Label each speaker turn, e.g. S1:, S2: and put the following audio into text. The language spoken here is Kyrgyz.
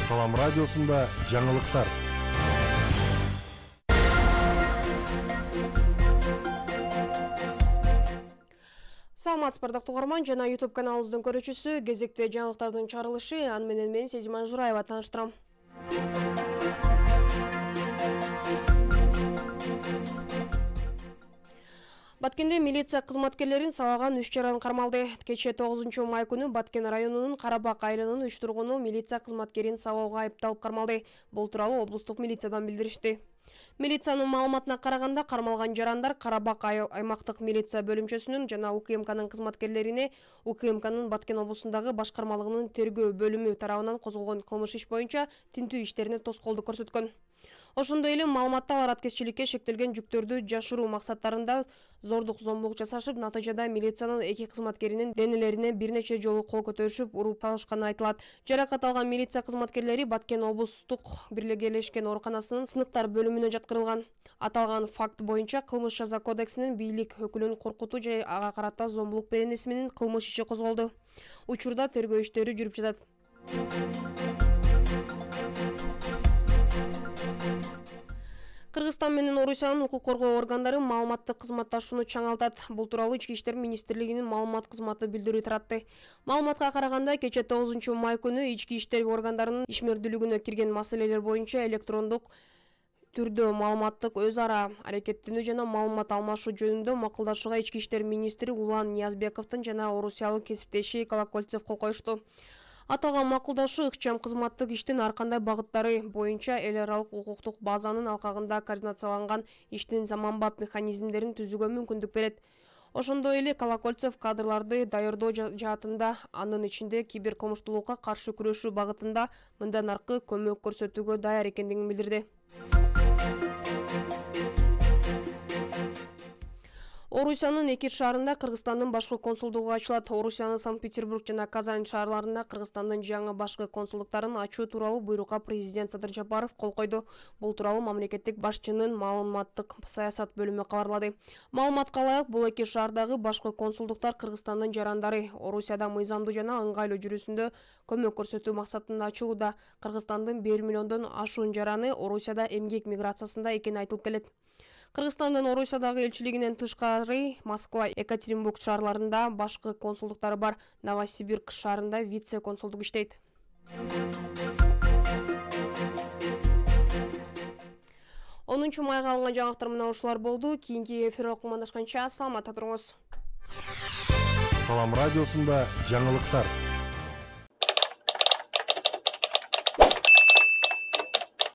S1: Салам радиосында жаңылыктар.
S2: Саламатсыздар угарман, жана YouTube каналыбыздын көрүүчүсү, кезекте жаңылыктардын чыгарылышы, аны менен мен Сезиман Жураева тааныштырам. Баткенде милиция кызматкерлерин сабаган 3 жаран кармалды. Кече 9 май күнү Баткен районунун Карабак айылынын 3 тургуну милиция кызматкерин сабауга айыпталып кармалды. Бул тууралуу облустук милициядан билдиришти. Милициянын маалыматына караганда, кармалган жарандар Карабак аймактык милиция бөлүмчөсүнүн жана УКМКнын кызматкерлерине УКМКнын Баткен облусундагы башкармалыгынын тергөө бөлүмү тарабынан козголгон кылмыш иш боюнча тинтүү иштерине тоскоолдук көрсөткөн. Ошондой эле маалыматта алар аткезчиликке шектелген жүктөрдү жашыруу максаттарында зордук зомбулук жасашып, натыйжада милициянын 2 кызматкеринин денелерине бир нече жолу кол көтөрүшүп, уруп салышканы айтылат. Жаракат алган милиция кызматкерлери Баткен облустук биргелешкен ооруканасынын сыныктар бөлүмүнө жаткырылган. Аталган факт боюнча кылмыш жаза кодексинин бийлик өкүлүн коркутуу же ага карата зомбулук беренеси менен кылмыш иши козголду. Учурда тергөө иштери жүрүп жатат. Кыргызстан менен Орусиянын укук коргоо органдары маалыматтык кызматташууну чаңалтат. Бул тууралуу Ички иштер министрлигинин маалымат кызматы билдирүү таратты. Маалыматка караганда, кече 9 май күнү ички иштер органдарынын ишмердүүлүгүнө кирген маселелер боюнча электрондук түрдө маалыматтык өз ара аракеттенүү жана маалымат алмашуу жөнүндө макулдашууга Ички иштер министри Улан Ниязбековдун жана орусиялык кесиптеши Колокольцев кол коюшту. Аталган макулдашуу ыкчам кызматтык иштин ар кандай багыттары боюнча эл аралык укуктук базанын алкагында координацияланган иштин заманбап механизмдерин түзүүгө мүмкүндүк берет. Ошондой эле Колокольцев кадрларды даярдоо жаатында, анын ичинде киберкылмыштуулукка каршы күрөшүү багытында мындан аркы көмөк көрсөтүүгө даяр экендигин билдирди. Орусиянын 2 шаарында Кыргызстандын башкы консулдугу ачылат. Орусиянын Санкт-Петербург жана Казань шаарларында Кыргызстандын жаңы башкы консулдуктарын ачуу тууралуу буйрукка президент Садыр Жапаров кол койду. Бул тууралуу мамлекеттик башчынын маалыматтык саясат бөлүмү кабарлады. Маалыматка ылайык, бул 2 шаардагы башкы консулдуктар Кыргызстандын жарандары Орусияда мыйзамдуу жана ыңгайлуу жүрүүсүндө көмөк көрсөтүү максатында ачылууда. Кыргызстандын 1 миллиондон ашуун жараны Орусияда эмгек миграциясында экени айтылып келет. Кыргызстандын Орусиядагы элчилигинен тышкары Москва, Екатеринбург шаарларында башкы консулдуктары бар. Новосибирск шаарында вице-консулдук иштейт. Онунчу майга алынган жаңылыктар мына ушулар болду. Кийинки эфирге кумандашканча саламатта туруңуз.
S1: Салам радиосында жаңылыктар.